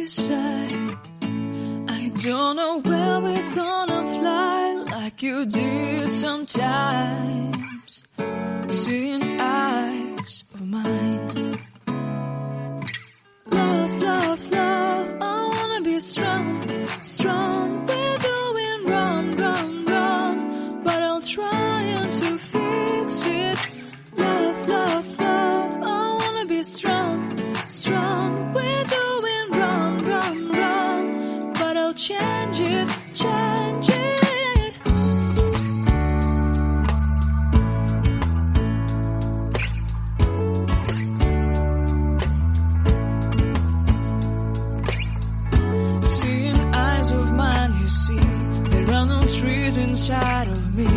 say, I don't know where we're gonna fly like you did sometimes. Seeing eyes of mine. Love, love, love, I wanna be strong, strong. We're doing wrong, wrong, wrong, but I'll try to fix it. Love, love, love, I wanna be strong, strong. We're doing wrong, wrong, wrong, but I'll change it, change it. Seeing eyes of mine, you see, there are no trees inside of me.